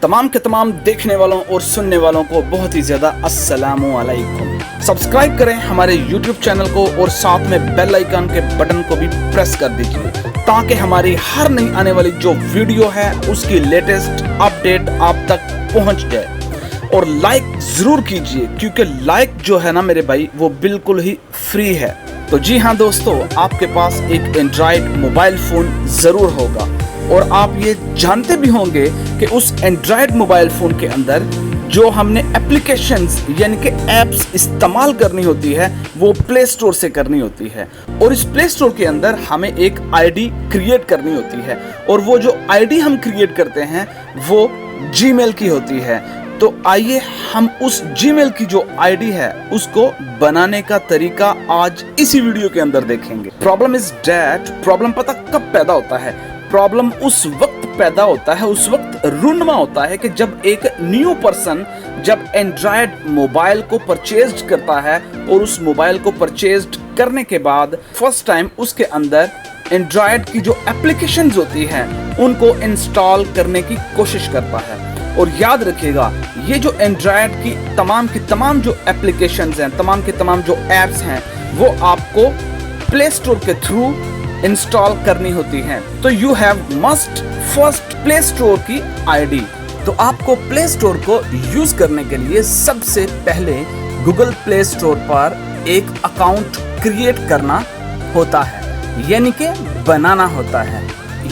तमाम के तमाम देखने वालों और सुनने वालों को बहुत ही ज्यादा अस्सलामु अलैकुम। सब्सक्राइब करें हमारे YouTube चैनल को और साथ में बेल आइकन के बटन को भी प्रेस कर दीजिए ताकि हमारी हर नई आने वाली जो वीडियो है उसकी लेटेस्ट अपडेट आप तक पहुंच जाए। और लाइक जरूर कीजिए क्योंकि लाइक जो है ना मेरे भाई वो बिल्कुल ही फ्री है। तो जी हाँ दोस्तों, आपके पास एक एंड्रॉयड मोबाइल फोन जरूर होगा और आप ये जानते भी होंगे कि उस एंड्रॉयड मोबाइल फोन के अंदर जो हमने एप्लीकेशंस यानी कि ऐप्स इस्तेमाल करनी होती है वो प्ले स्टोर से करनी होती है। और इस प्ले स्टोर के अंदर हमें एक आईडी क्रिएट करनी होती है और वो जो आईडी हम क्रिएट करते हैं वो जीमेल की होती है। तो आइए हम उस जीमेल की जो आईडी है उसको बनाने का तरीका आज इसी वीडियो के अंदर देखेंगे। प्रॉब्लम इज दैट, प्रॉब्लम पता कब पैदा होता है? प्रॉब्लम उस वक्त पैदा होता है, उस वक्त रूनमा होता है कि जब एक न्यू पर्सन जब एंड्रॉयड मोबाइल को परचेज करता है और उस मोबाइल को परचेज करने के बाद फर्स्ट टाइम उसके अंदर एंड्रॉयड की जो एप्लीकेशंस होती हैं उनको इंस्टॉल करने की कोशिश करता है। और याद रखिएगा, ये जो एंड्रॉयड की तमाम जो एप्लीकेशंस हैं, तमाम के तमाम जो एप्स हैं वो आपको प्ले स्टोर के थ्रू इंस्टॉल करनी होती हैं। तो you have must first play store की आईडी। तो आपको प्ले स्टोर को यूज करने के लिए सबसे पहले गूगल प्ले स्टोर पर एक अकाउंट क्रिएट करना होता है, यानी कि बनाना होता है।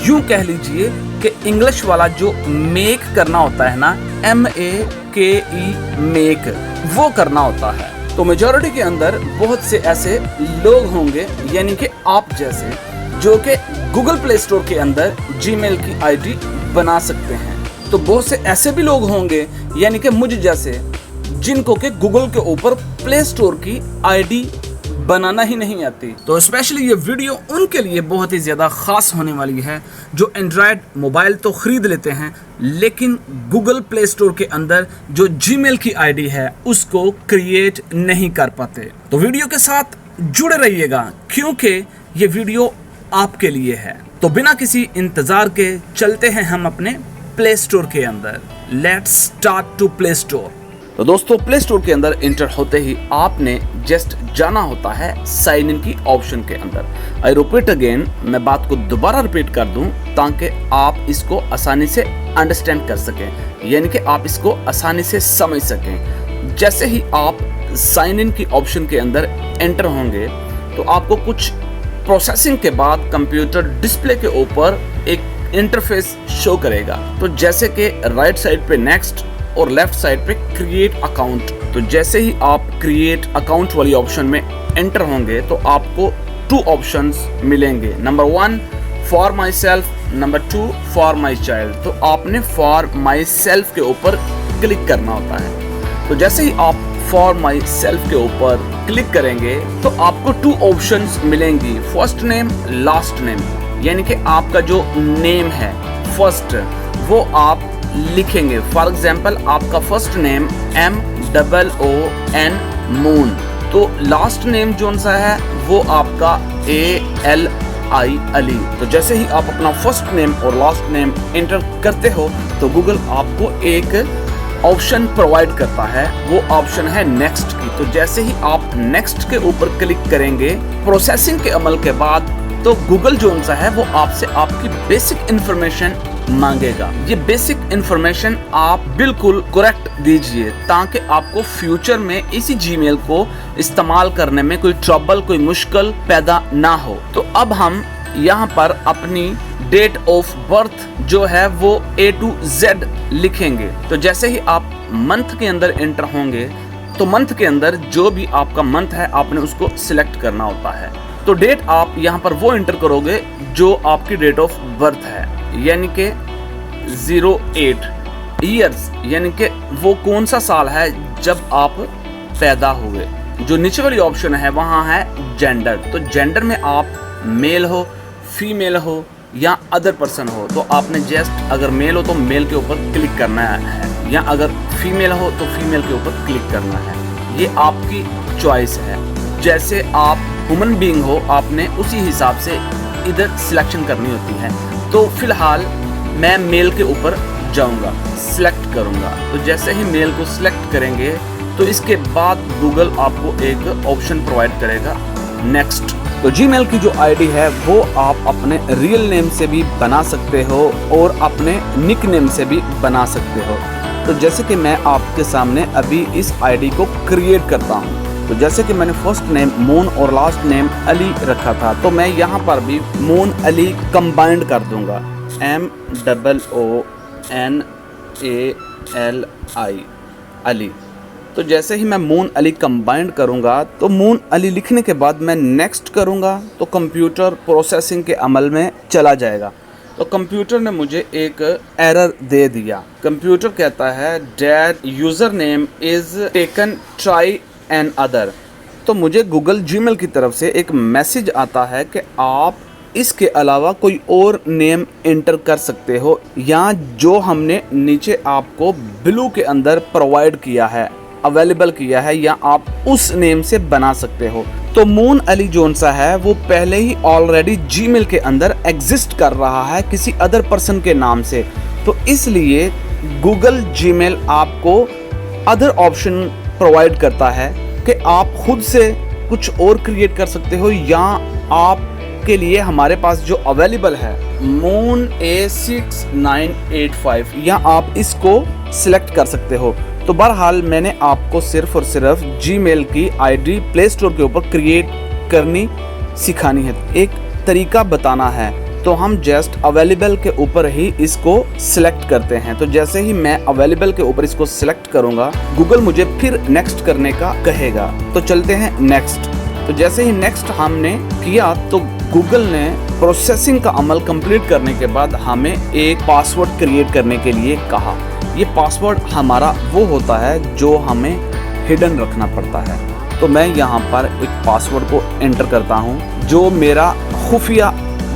यूं कह लीजिए कि इंग्लिश वाला जो मेक करना होता है ना, MEKE मेक, वो करना होता है। तो मेजॉरिटी के अंदर बहुत से ऐसे लोग होंगे यानी कि आप जैसे जो कि गूगल प्ले स्टोर के अंदर जीमेल की आईडी बना सकते हैं। तो बहुत से ऐसे भी लोग होंगे यानी कि मुझ जैसे जिनको के गूगल के ऊपर प्ले स्टोर की आईडी बनाना ही नहीं आती। तो स्पेशली ये वीडियो उनके लिए बहुत ही ज़्यादा ख़ास होने वाली है जो एंड्रॉयड मोबाइल तो ख़रीद लेते हैं लेकिन गूगल प्ले स्टोर के अंदर जो जीमेल की आईडी है उसको क्रिएट नहीं कर पाते। तो वीडियो के साथ जुड़े रहिएगा क्योंकि ये वीडियो आपके लिए है। तो बिना किसी इंतज़ार के चलते हैं हम अपने प्ले स्टोर के अंदर। Let's start to play store. तो दोस्तों, प्ले स्टोर के अंदर इंटर होते ही आपने जस्ट जाना होता है साइन इन की ऑप्शन के अंदर। आई रिपीट अगेन, मैं बात को दोबारा रिपीट कर दूं ताकि आप इसको आसानी से अंडरस्टैंड कर सकें, यानी कि आप इसको आसानी से समझ सकें। जैसे ही आप साइन इन की ऑप्शन के अंदर एंटर होंगे तो आपको कुछ प्रोसेसिंग के बाद कंप्यूटर डिस्प्ले के ऊपर एक इंटरफेस शो करेगा। तो जैसे कि राइट साइड पे नेक्स्ट और लेफ्ट साइड पे क्रिएट अकाउंट। तो जैसे ही आप क्रिएट अकाउंट वाली ऑप्शन में एंटर होंगे तो आपको 2 ऑप्शंस मिलेंगे। Number 1 for my self, number 2 for my child. तो आपने फॉर माई सेल्फ के ऊपर क्लिक करना होता है। तो जैसे ही आप फॉर माई सेल्फ के ऊपर क्लिक करेंगे तो आपको 2 ऑप्शंस मिलेंगी, फर्स्ट नेम, लास्ट नेम। यानी कि आपका जो नेम है फर्स्ट वो आप लिखेंगे। फॉर एग्जाम्पल आपका फर्स्ट नेम MOON मून, तो लास्ट नेम जोन सा है वो आपका ALI अली। तो जैसे ही आप अपना फर्स्ट नेम और लास्ट नेम एंटर करते हो तो गूगल आपको एक ऑप्शन प्रोवाइड करता है, वो ऑप्शन है नेक्स्ट की। तो जैसे ही आप नेक्स्ट के ऊपर क्लिक करेंगे प्रोसेसिंग के अमल के बाद तो गूगल जोन सा है वो आपसे आपकी बेसिक इंफॉर्मेशन मांगेगा। ये बेसिक इंफॉर्मेशन आप बिल्कुल करेक्ट दीजिए ताकि आपको फ्यूचर में इसी जीमेल को इस्तेमाल करने में कोई ट्रबल, कोई मुश्किल पैदा ना हो। तो अब हम यहाँ पर अपनी डेट ऑफ बर्थ जो है वो A to Z लिखेंगे। तो जैसे ही आप मंथ के अंदर एंटर होंगे तो मंथ के अंदर जो भी आपका मंथ है आपने उसको सिलेक्ट करना होता है। तो डेट आप यहाँ पर वो एंटर करोगे जो आपकी डेट ऑफ बर्थ है, यानी कि 08 ईयर्स, यानी कि वो कौन सा साल है जब आप पैदा हुए। जो नीचे वाली ऑप्शन है वहाँ है जेंडर। तो जेंडर में आप मेल हो, फीमेल हो या अदर पर्सन हो। तो आपने जस्ट अगर मेल हो तो मेल के ऊपर क्लिक करना है या अगर फीमेल हो तो फीमेल के ऊपर क्लिक करना है। ये आपकी चॉइस है। जैसे आप ह्यूमन बीइंग हो आपने उसी हिसाब से इधर सिलेक्शन करनी होती है। तो फिलहाल मैं मेल के ऊपर जाऊंगा, सिलेक्ट करूंगा। तो जैसे ही मेल को सिलेक्ट करेंगे तो इसके बाद गूगल आपको एक ऑप्शन प्रोवाइड करेगा नेक्स्ट। तो जीमेल की जो आईडी है वो आप अपने रियल नेम से भी बना सकते हो और अपने निक नेम से भी बना सकते हो। तो जैसे कि मैं आपके सामने अभी इस आईडी को क्रिएट करता हूँ। तो जैसे कि मैंने फर्स्ट नेम मून और लास्ट नेम अली रखा था, तो मैं यहाँ पर भी मून अली कंबाइंड कर दूंगा, MOONALI अली। तो जैसे ही मैं मून अली कंबाइंड करूँगा तो मून अली लिखने के बाद मैं नेक्स्ट करूँगा तो कंप्यूटर प्रोसेसिंग के अमल में चला जाएगा। तो कंप्यूटर ने मुझे एक एरर दे दिया। कंप्यूटर कहता है that user name is taken try another. तो मुझे गूगल जीमेल की तरफ से एक मैसेज आता है कि आप इसके अलावा कोई और नेम एंटर कर सकते हो, या जो हमने नीचे आपको ब्लू के अंदर प्रोवाइड किया है, अवेलेबल किया है, या आप उस नेम से बना सकते हो। तो मून अली जोन सा है वो पहले ही ऑलरेडी जीमेल के अंदर एग्जिस्ट कर रहा है किसी अदर पर्सन के नाम से। तो इसलिए गूगल जीमेल आपको अदर ऑप्शन प्रोवाइड करता है कि आप खुद से कुछ और क्रिएट कर सकते हो, या आपके लिए हमारे पास जो अवेलेबल है मून A6985, या आप इसको सिलेक्ट कर सकते हो। तो बहरहाल मैंने आपको सिर्फ और सिर्फ जीमेल की आईडी प्ले स्टोर के ऊपर क्रिएट करनी सिखानी है, एक तरीका बताना है। तो हम जस्ट अवेलेबल के ऊपर ही इसको सिलेक्ट करते हैं। तो जैसे ही मैं अवेलेबल के ऊपर इसको सिलेक्ट करूंगा गूगल मुझे फिर नेक्स्ट करने का कहेगा। तो चलते हैं नेक्स्ट। तो जैसे ही नेक्स्ट हमने किया तो गूगल ने प्रोसेसिंग का अमल कंप्लीट करने के बाद हमें एक पासवर्ड क्रिएट करने के लिए कहा। ये पासवर्ड हमारा वो होता है जो हमें हिडन रखना पड़ता है। तो मैं यहाँ पर एक पासवर्ड को एंटर करता हूँ जो मेरा खुफिया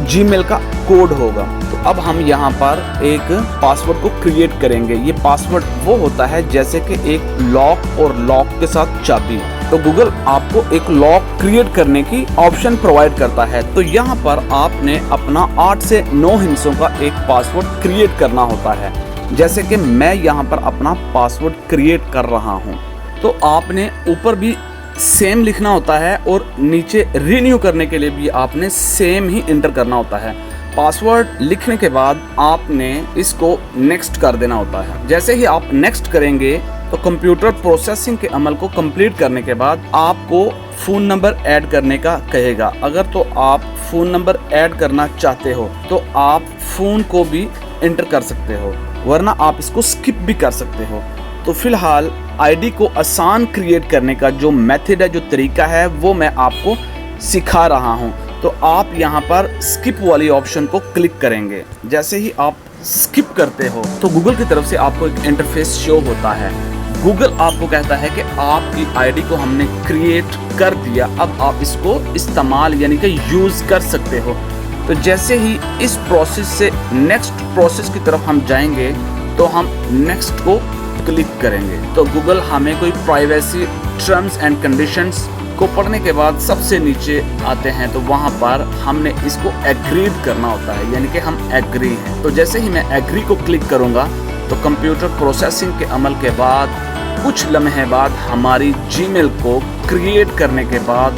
जीमेल का कोड होगा। तो अब हम यहाँ पर एक पासवर्ड को क्रिएट करेंगे। ये पासवर्ड वो होता है जैसे कि एक लॉक और लॉक के साथ चाबी। तो गूगल आपको एक लॉक क्रिएट करने की ऑप्शन प्रोवाइड करता है। तो यहाँ पर आपने अपना 8 से 9 हिस्सों का एक पासवर्ड क्रिएट करना होता है। जैसे कि मैं यहाँ पर अपना पासवर्ड क्रिएट कर रहा हूँ। तो आपने ऊपर भी सेम लिखना होता है और नीचे रिन्यू करने के लिए भी आपने सेम ही इंटर करना होता है। पासवर्ड लिखने के बाद आपने इसको नेक्स्ट कर देना होता है। जैसे ही आप नेक्स्ट करेंगे तो कंप्यूटर प्रोसेसिंग के अमल को कंप्लीट करने के बाद आपको फ़ोन नंबर ऐड करने का कहेगा। अगर तो आप फ़ोन नंबर ऐड करना चाहते हो तो आप फ़ोन को भी एंटर कर सकते हो, वरना आप इसको स्किप भी कर सकते हो। तो फिलहाल आईडी को आसान क्रिएट करने का जो मेथड है, जो तरीका है, वो मैं आपको सिखा रहा हूँ। तो आप यहाँ पर स्किप वाली ऑप्शन को क्लिक करेंगे। जैसे ही आप स्किप करते हो तो गूगल की तरफ से आपको एक इंटरफेस शो होता है। गूगल आपको कहता है कि आपकी आईडी को हमने क्रिएट कर दिया, अब आप इसको इस्तेमाल यानी कि यूज़ कर सकते हो। तो जैसे ही इस प्रोसेस से नेक्स्ट प्रोसेस की तरफ हम जाएंगे तो हम नेक्स्ट को क्लिक करेंगे। तो गूगल हमें कोई प्राइवेसी टर्म्स एंड कंडीशंस को पढ़ने के बाद सबसे नीचे आते हैं, तो वहाँ पर हमने इसको एग्रीड करना होता है, यानी कि हम एग्री हैं। तो जैसे ही मैं एग्री को क्लिक करूँगा तो कंप्यूटर प्रोसेसिंग के अमल के बाद कुछ लम्हे बाद हमारी जीमेल को क्रिएट करने के बाद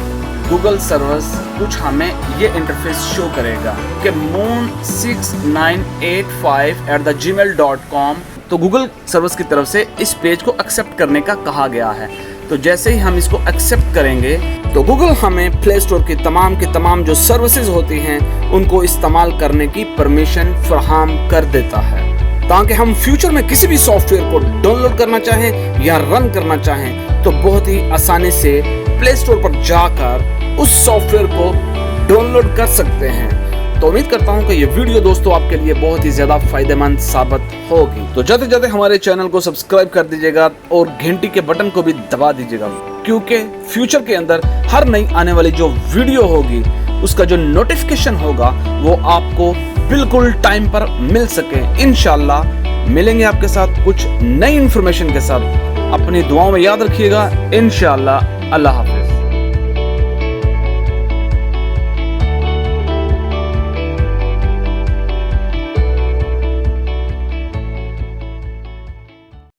गूगल सर्विस कुछ हमें ये इंटरफेस शो करेगा कि moon6985@gmail.com। तो गूगल सर्विस की तरफ से इस पेज को एक्सेप्ट करने का कहा गया है। तो जैसे ही हम इसको एक्सेप्ट करेंगे तो गूगल हमें प्ले स्टोर की तमाम जो सर्विसेज होती हैं उनको इस्तेमाल करने की परमिशन फराहम कर देता है, ताकि हम फ्यूचर में किसी भी सॉफ्टवेयर को डाउनलोड करना चाहें या रन करना चाहें तो बहुत ही आसानी से प्ले स्टोर पर जाकर उस सॉफ्टवेयर को डाउनलोड कर सकते हैं। तो उम्मीद करता हूं कि ये वीडियो दोस्तों आपके लिए बहुत ही ज़्यादा फायदेमंद साबित होगी। तो जाते जाते हमारे चैनल को सब्सक्राइब कर दीजिएगा और घंटी के बटन को भी दबा दीजिएगा, क्योंकि फ्यूचर के अंदर हर नई आने वाली जो वीडियो होगी उसका जो नोटिफिकेशन होगा वो आपको बिल्कुल टाइम पर मिल सके। इंशाल्लाह मिलेंगे आपके साथ कुछ नई इन्फॉर्मेशन के साथ। अपनी दुआओं में याद रखिएगा। इंशाल्लाह। अल्लाह हाफिज।